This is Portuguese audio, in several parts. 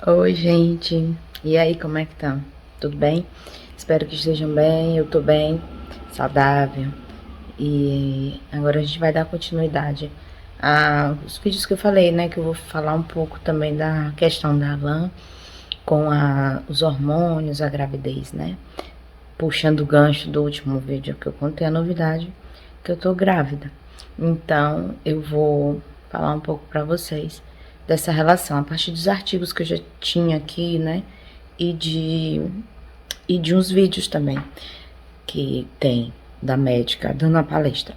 Oi, gente. E aí, como é que estão? Tudo bem? Espero que estejam bem. Eu tô bem, saudável. E agora a gente vai dar continuidade aos vídeos que eu falei, né? Que eu vou falar um pouco também da questão da lã com os hormônios, a gravidez, né? Puxando o gancho do último vídeo que eu contei a novidade, que eu tô grávida. Então, eu vou falar um pouco pra vocês dessa relação, a partir dos artigos que eu já tinha aqui, né? E de uns vídeos também que tem da médica dando a palestra.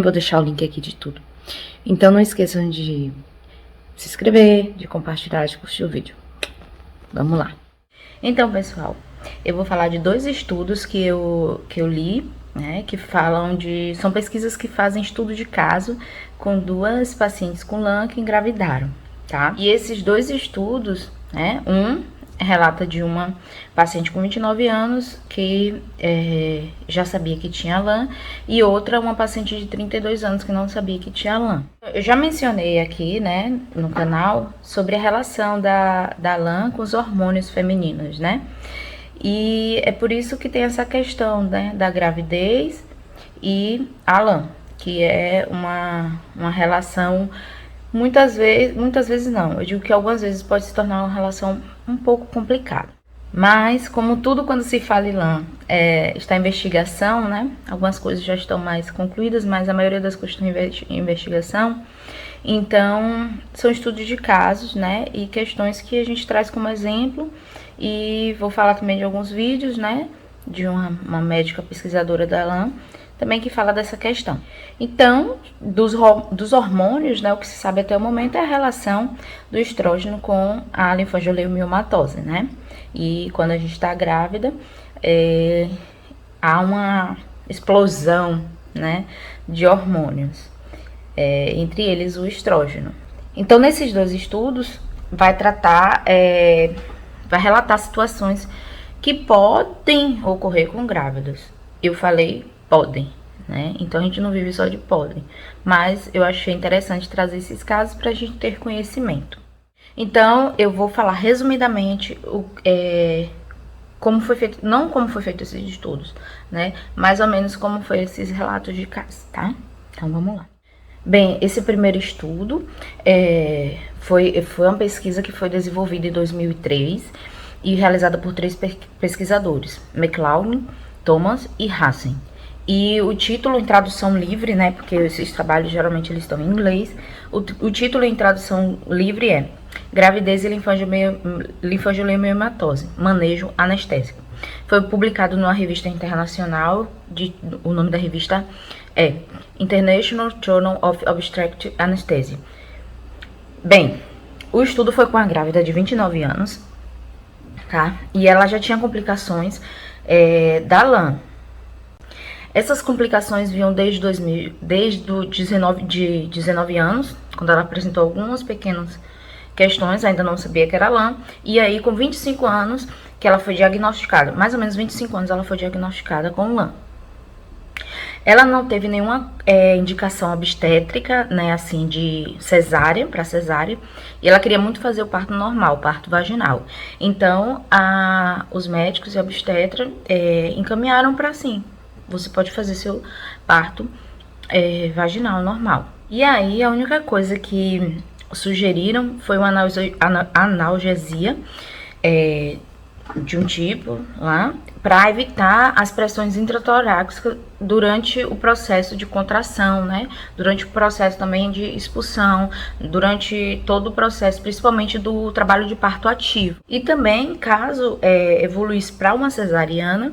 Vou deixar o link aqui de tudo. Então, não esqueçam de se inscrever, de compartilhar, de curtir o vídeo. Vamos lá. Então, pessoal, eu vou falar de dois estudos que eu li, né, que falam de... São pesquisas que fazem estudo de caso com duas pacientes com lã que engravidaram, tá? E esses dois estudos, né, relata de uma paciente com 29 anos que já sabia que tinha lã, e outra, uma paciente de 32 anos que não sabia que tinha lã. Eu já mencionei aqui, né, no canal, sobre a relação da lã com os hormônios femininos, né? E é por isso que tem essa questão, né, da gravidez e a lã, que é uma relação, muitas vezes não, eu digo que algumas vezes pode se tornar uma relação um pouco complicada. Mas, como tudo quando se fala em lã está em investigação, né? Algumas coisas já estão mais concluídas, mas a maioria das coisas estão em investigação. Então, são estudos de casos, né? E questões que a gente traz como exemplo. E vou falar também de alguns vídeos, né? De uma médica pesquisadora da lã, também que fala dessa questão. Então, dos hormônios, né, o que se sabe até o momento é a relação do estrógeno com a linfoangioleiomiomatose, né? E quando a gente está grávida, há uma explosão, né, de hormônios, entre eles o estrógeno. Então, nesses dois estudos, vai relatar situações que podem ocorrer com grávidas. Eu falei podem, né? Então a gente não vive só de podem. Mas eu achei interessante trazer esses casos para a gente ter conhecimento. Então eu vou falar resumidamente como foi feito, não como foi feito esses estudos, né? Mais ou menos como foi esses relatos de casos, tá? Então vamos lá. Bem, esse primeiro estudo foi uma pesquisa que foi desenvolvida em 2003 e realizada por 3 pesquisadores, McLaughlin, Thomas e Hassen. E o título em tradução livre, né, porque esses trabalhos geralmente eles estão em inglês, o título em tradução livre é Gravidez e linfoangioleiomiomatose, manejo anestésico. Foi publicado numa revista internacional, o nome da revista é International Journal of Obstetric Anesthesia. Bem, o estudo foi com a grávida de 29 anos, tá? E ela já tinha complicações da lã. Essas complicações vinham desde os 19 anos, quando ela apresentou algumas pequenas questões, ainda não sabia que era lã, e aí com 25 anos que ela foi diagnosticada, mais ou menos 25 anos ela foi diagnosticada com lã. Ela não teve nenhuma indicação obstétrica, né, assim, de cesárea, para cesárea, e ela queria muito fazer o parto normal, o parto vaginal. Então, os médicos e a obstetra encaminharam para assim, você pode fazer seu parto vaginal normal. E aí, a única coisa que sugeriram foi uma analgesia de um tipo lá, para evitar as pressões intratorácicas durante o processo de contração, né? Durante o processo também de expulsão, durante todo o processo, principalmente do trabalho de parto ativo. E também, caso evoluísse para uma cesariana,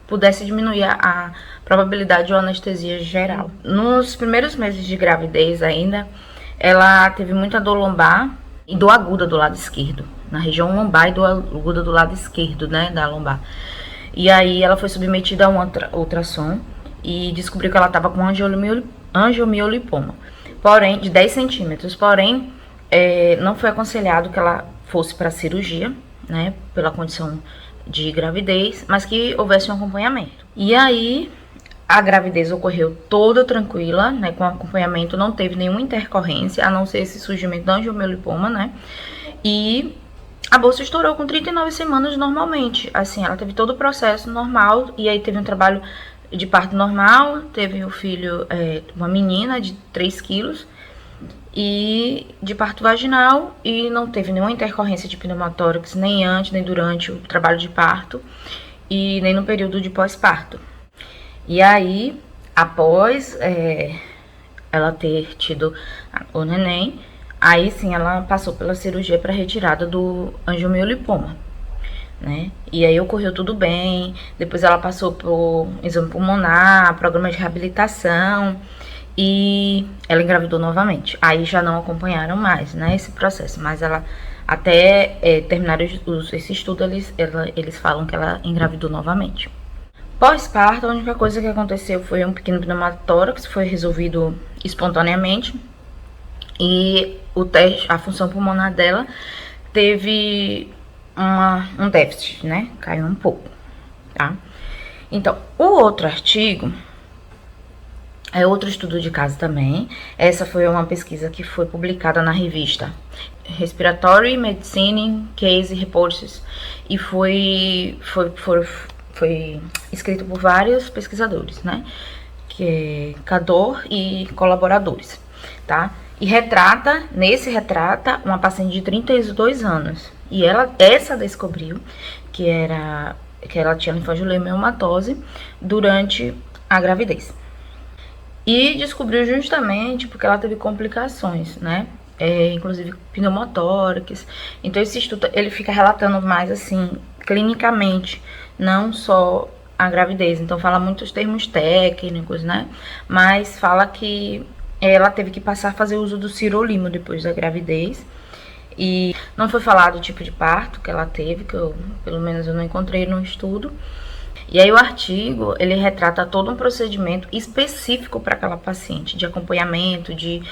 pudesse diminuir a probabilidade de uma anestesia geral. Nos primeiros meses de gravidez ainda, ela teve muita dor lombar e dor aguda do lado esquerdo, na região lombar e dor aguda do lado esquerdo, né, da lombar. E aí ela foi submetida a um ultrassom e descobriu que ela estava com angiomiolipoma, porém, de 10 centímetros, porém, não foi aconselhado que ela fosse para cirurgia, né, pela condição de gravidez, mas que houvesse um acompanhamento. E aí, A gravidez ocorreu toda tranquila, né, com acompanhamento, não teve nenhuma intercorrência, a não ser esse surgimento da angiomiolipoma, né, e a bolsa estourou com 39 semanas normalmente, assim, ela teve todo o processo normal, e aí teve um trabalho de parto normal, teve o filho, uma menina de 3 quilos, e de parto vaginal, e não teve nenhuma intercorrência de pneumotórax, nem antes, nem durante o trabalho de parto, e nem no período de pós-parto. E aí, após ela ter tido o neném, aí sim ela passou pela cirurgia para retirada do angiomiolipoma, né? E aí ocorreu tudo bem, depois ela passou por exame pulmonar, programa de reabilitação, e ela engravidou novamente. Aí já não acompanharam mais, né, esse processo, mas ela até terminar esse estudo, eles falam que ela engravidou novamente. Pós-parto, a única coisa que aconteceu foi um pequeno pneumotórax, foi resolvido espontaneamente, e o teste, a função pulmonar dela teve um déficit, né, caiu um pouco, tá? Então, o outro artigo é outro estudo de caso também. Essa foi uma pesquisa que foi publicada na revista Respiratory Medicine Case Reports e foi escrito por vários pesquisadores, né? Que é Cador e colaboradores, tá? E retrata uma paciente de 32 anos. E essa descobriu que ela tinha linfoangioleiomatosi durante a gravidez. E descobriu justamente porque ela teve complicações, né? Inclusive pneumotórax. Então esse estudo ele fica relatando mais assim, clinicamente, não só a gravidez. Então fala muitos termos técnicos, né? Mas fala que ela teve que passar a fazer uso do sirolimo depois da gravidez. E não foi falado o tipo de parto que ela teve, que pelo menos eu não encontrei no estudo. E aí o artigo, ele retrata todo um procedimento específico para aquela paciente, de acompanhamento, de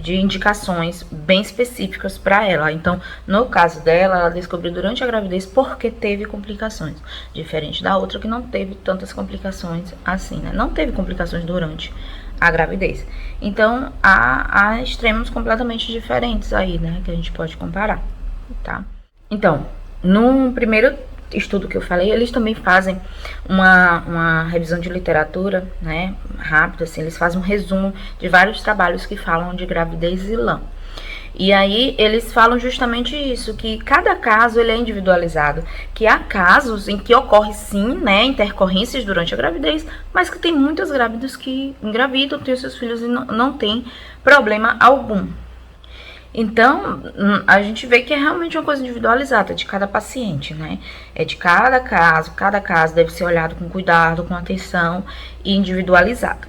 indicações bem específicas para ela. Então, no caso dela, ela descobriu durante a gravidez porque teve complicações, diferente da outra que não teve tantas complicações assim, né? Não teve complicações durante a gravidez. Então, há extremos completamente diferentes aí, né, que a gente pode comparar, tá? Então, no primeiro estudo que eu falei, eles também fazem uma revisão de literatura, né, rápida, assim, eles fazem um resumo de vários trabalhos que falam de gravidez e LAM. E aí eles falam justamente isso, que cada caso ele é individualizado, que há casos em que ocorre sim, né, intercorrências durante a gravidez, mas que tem muitas grávidas que engravidam, têm seus filhos e não tem problema algum. Então, a gente vê que é realmente uma coisa individualizada de cada paciente, né? É de cada caso deve ser olhado com cuidado, com atenção e individualizado.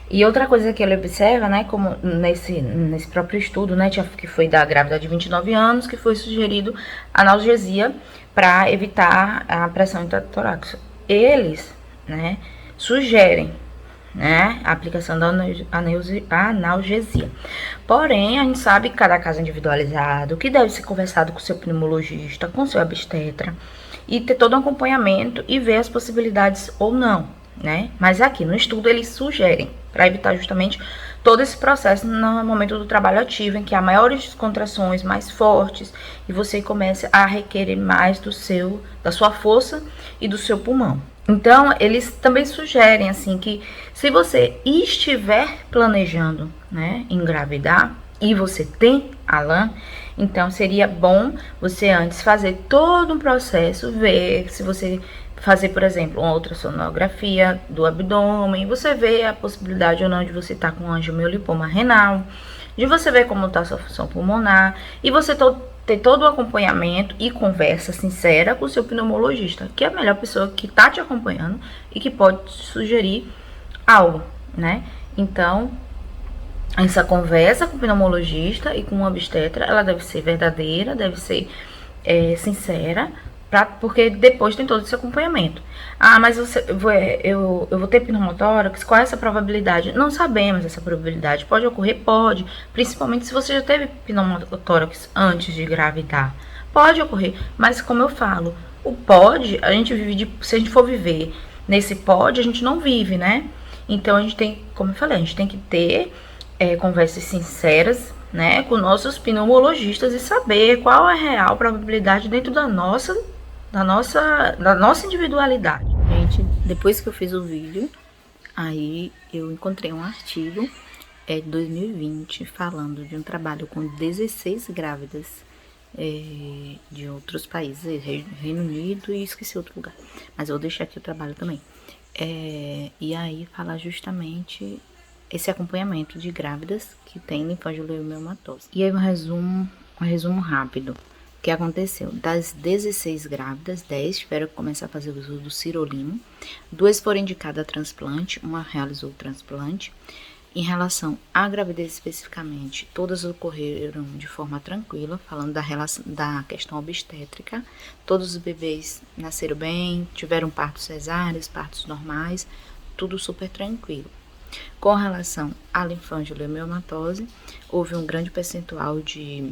E outra coisa que ele observa, né, como nesse próprio estudo, né, que foi da grávida de 29 anos, que foi sugerido analgesia para evitar a pressão intratorácica. Eles, né, sugerem, né, a aplicação da analgesia. Porém, a gente sabe que cada caso é individualizado, que deve ser conversado com o seu pneumologista, com o seu obstetra, e ter todo um acompanhamento e ver as possibilidades ou não, né? Mas aqui no estudo eles sugerem, para evitar justamente todo esse processo no momento do trabalho ativo, em que há maiores contrações, mais fortes, e você começa a requerer mais da sua força e do seu pulmão. Então, eles também sugerem, assim, que se você estiver planejando, né, engravidar, e você tem a LAM, então seria bom você antes fazer todo um processo, ver se você fazer, por exemplo, uma ultrassonografia do abdômen, você vê a possibilidade ou não de você estar com angiomiolipoma renal, de você ver como está a sua função pulmonar, e você ter todo o acompanhamento e conversa sincera com o seu pneumologista, que é a melhor pessoa que está te acompanhando e que pode sugerir algo, né? Então, essa conversa com o pneumologista e com o obstetra, ela deve ser verdadeira, deve ser sincera, porque depois tem todo esse acompanhamento. Ah, mas eu vou ter pneumotórax, qual é essa probabilidade? Não sabemos essa probabilidade. Pode ocorrer? Pode. Principalmente se você já teve pneumotórax antes de engravidar. Pode ocorrer, mas como eu falo, o pode, se a gente for viver nesse pod a gente não vive, né? Então a gente tem, como eu falei, a gente tem que ter conversas sinceras, né, com nossos pneumologistas e saber qual é a real probabilidade dentro da nossa individualidade. Gente, depois que eu fiz o vídeo, aí eu encontrei um artigo de 2020 falando de um trabalho com 16 grávidas de outros países, Reino Unido e esqueci outro lugar, mas eu vou deixar aqui o trabalho também. E aí fala justamente esse acompanhamento de grávidas que tem linfangiomatosa. E aí um resumo rápido. O que aconteceu? Das 16 grávidas, 10 tiveram que começar a fazer o uso do sirolimo, 2 foram indicadas a transplante, uma realizou o transplante. Em relação à gravidez especificamente, todas ocorreram de forma tranquila, falando da questão obstétrica. Todos os bebês nasceram bem, tiveram partos cesáreos, partos normais, tudo super tranquilo. Com relação à linfangiomatosa, houve um grande percentual de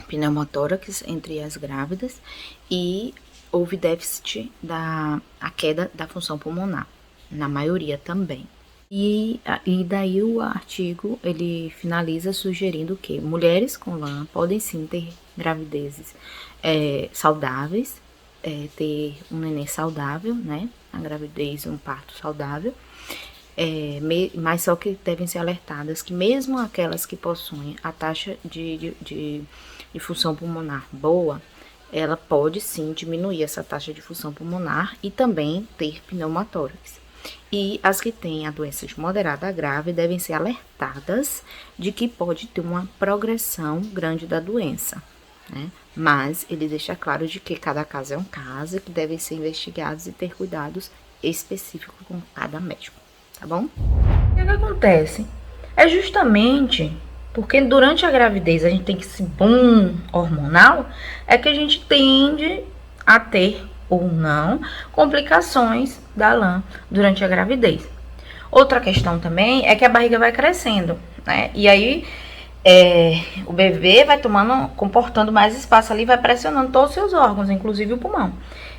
pneumotórax entre as grávidas e houve déficit a queda da função pulmonar, na maioria também. E daí o artigo, ele finaliza sugerindo que mulheres com LAM podem sim ter gravidezes saudáveis, ter um neném saudável, né? A gravidez, um parto saudável, mas só que devem ser alertadas que mesmo aquelas que possuem a taxa de função pulmonar boa, ela pode sim diminuir essa taxa de função pulmonar e também ter pneumotórax. E as que têm a doença de moderada a grave devem ser alertadas de que pode ter uma progressão grande da doença, né? Mas ele deixa claro de que cada caso é um caso e que devem ser investigados e ter cuidados específicos com cada médico, tá bom? E o que acontece? É justamente porque durante a gravidez a gente tem esse boom hormonal, é que a gente tende a ter ou não complicações da LAM durante a gravidez. Outra questão também é que a barriga vai crescendo, né? E aí o bebê vai comportando mais espaço ali, vai pressionando todos os seus órgãos, inclusive o pulmão.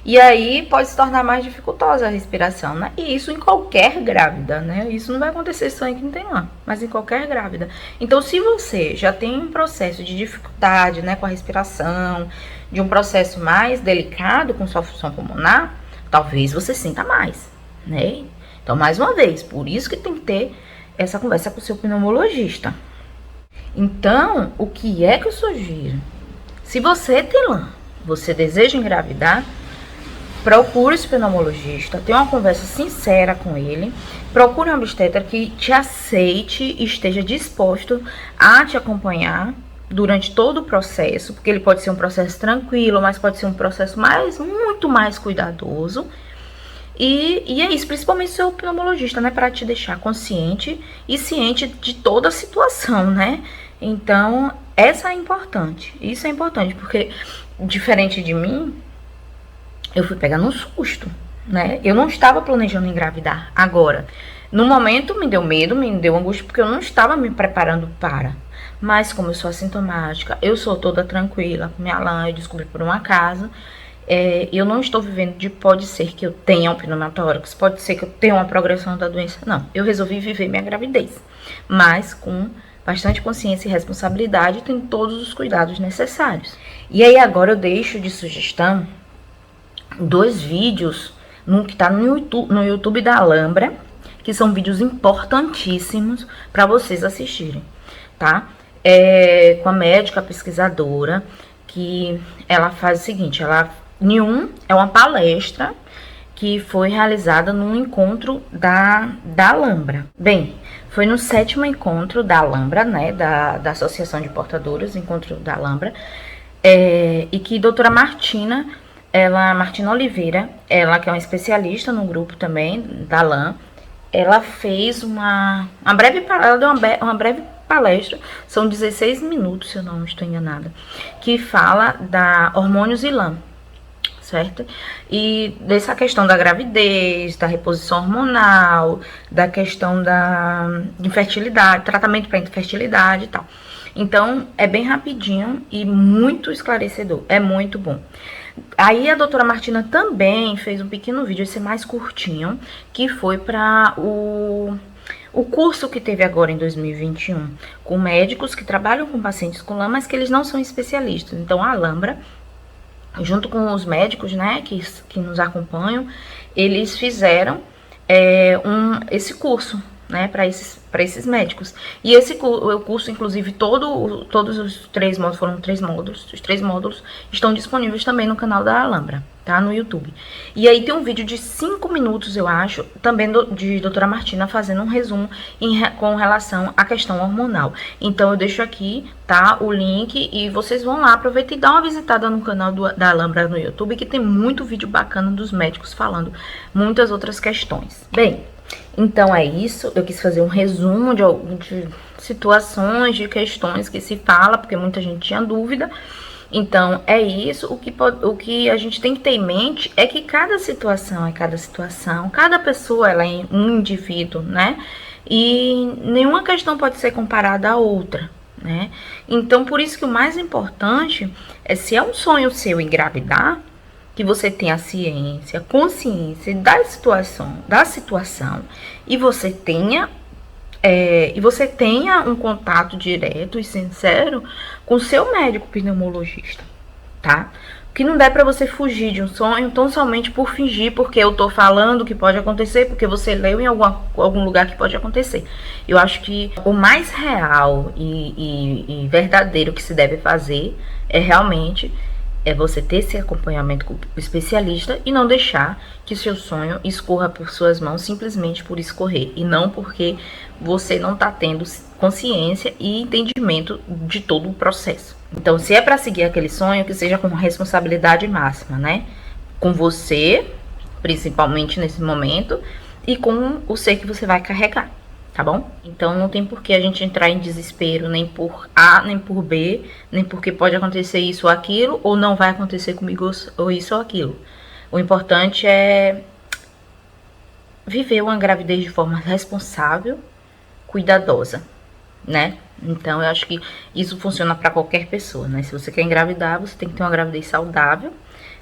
E aí pode se tornar mais dificultosa a respiração, né? E isso em qualquer grávida, né? Isso não vai acontecer só em quem tem LAM, mas em qualquer grávida. Então, se você já tem um processo de dificuldade, né, com a respiração, de um processo mais delicado com sua função pulmonar, talvez você sinta mais, né? Então, mais uma vez, por isso que tem que ter essa conversa com o seu pneumologista. Então, o que é que eu sugiro? Se você tem LAM, você deseja engravidar, procure esse pneumologista, tenha uma conversa sincera com ele, procure um obstetra que te aceite e esteja disposto a te acompanhar durante todo o processo, porque ele pode ser um processo tranquilo, mas pode ser um processo muito mais cuidadoso. E é isso, principalmente o seu pneumologista, né, para te deixar consciente e ciente de toda a situação, né? Então, isso é importante, porque diferente de mim, eu fui pegar no susto, né? Eu não estava planejando engravidar agora. No momento me deu medo, me deu angústia, porque eu não estava me preparando para. Mas como eu sou assintomática, eu sou toda tranquila, minha LAM eu descobri por um acaso. Eu não estou vivendo pode ser que eu tenha um pneumotórax, pode ser que eu tenha uma progressão da doença. Não, eu resolvi viver minha gravidez, mas com bastante consciência e responsabilidade, tem todos os cuidados necessários. E aí agora eu deixo de sugestão 2 vídeos que tá no YouTube da Alhambra, que são vídeos importantíssimos para vocês assistirem, tá? Com a médica pesquisadora, que ela faz o seguinte, é uma palestra que foi realizada num encontro da Alhambra. Bem, foi no 7º encontro da Alhambra, né, da Associação de Portadoras, encontro da Alhambra, e que a doutora Martina Oliveira, ela que é uma especialista no grupo também da LAM, ela fez ela deu uma breve palestra, são 16 minutos, se eu não estou enganada, que fala da hormônios e LAM, certo? E dessa questão da gravidez, da reposição hormonal, da questão de infertilidade, tratamento para infertilidade e tal. Então, é bem rapidinho e muito esclarecedor, é muito bom. Aí a doutora Martina também fez um pequeno vídeo, esse mais curtinho, que foi para o curso que teve agora em 2021, com médicos que trabalham com pacientes com LAM, mas que eles não são especialistas. Então a Alhambra, junto com os médicos, né, que nos acompanham, eles fizeram esse curso, né, para esses médicos. E o curso, inclusive, todos os 3 módulos, foram 3 módulos, os 3 módulos estão disponíveis também no canal da Alhambra, tá, no YouTube. E aí tem um vídeo de 5 minutos, eu acho, também de doutora Martina fazendo um resumo com relação à questão hormonal. Então eu deixo aqui, tá, o link, e vocês vão lá, aproveita e dá uma visitada no canal da Alhambra no YouTube, que tem muito vídeo bacana dos médicos falando muitas outras questões. Bem, então é isso, eu quis fazer um resumo de situações, de questões que se fala, porque muita gente tinha dúvida. Então é isso, o que a gente tem que ter em mente é que cada situação é cada situação, cada pessoa ela é um indivíduo, né? E nenhuma questão pode ser comparada à outra, né? Então por isso que o mais importante é, se é um sonho seu engravidar, que você tenha a ciência, consciência da situação e você tenha um contato direto e sincero com seu médico pneumologista, tá? Que não dá para você fugir de um sonho tão somente por fingir, porque eu tô falando que pode acontecer, porque você leu em algum lugar que pode acontecer. Eu acho que o mais real e verdadeiro que se deve fazer é realmente você ter esse acompanhamento com o especialista e não deixar que seu sonho escorra por suas mãos simplesmente por escorrer. E não porque você não está tendo consciência e entendimento de todo o processo. Então, se é para seguir aquele sonho, que seja com responsabilidade máxima, né? Com você, principalmente nesse momento, e com o ser que você vai carregar. Tá bom? Então não tem por que a gente entrar em desespero, nem por A, nem por B, nem porque pode acontecer isso ou aquilo, ou não vai acontecer comigo ou isso ou aquilo. O importante é viver uma gravidez de forma responsável, cuidadosa, né? Então eu acho que isso funciona para qualquer pessoa, né? Se você quer engravidar, você tem que ter uma gravidez saudável,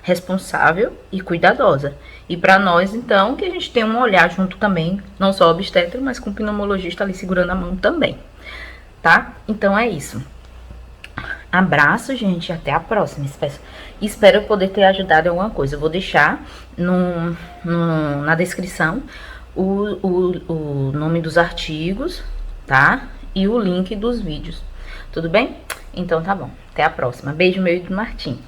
responsável e cuidadosa. E para nós, então, que a gente tem um olhar junto também, não só obstetra, mas com o pneumologista ali segurando a mão também, tá? Então é isso. Abraço, gente, até a próxima. Espero poder ter ajudado em alguma coisa. Eu vou deixar na descrição o nome dos artigos, tá? E o link dos vídeos. Tudo bem? Então tá bom. Até a próxima. Beijo, meu e do Martim.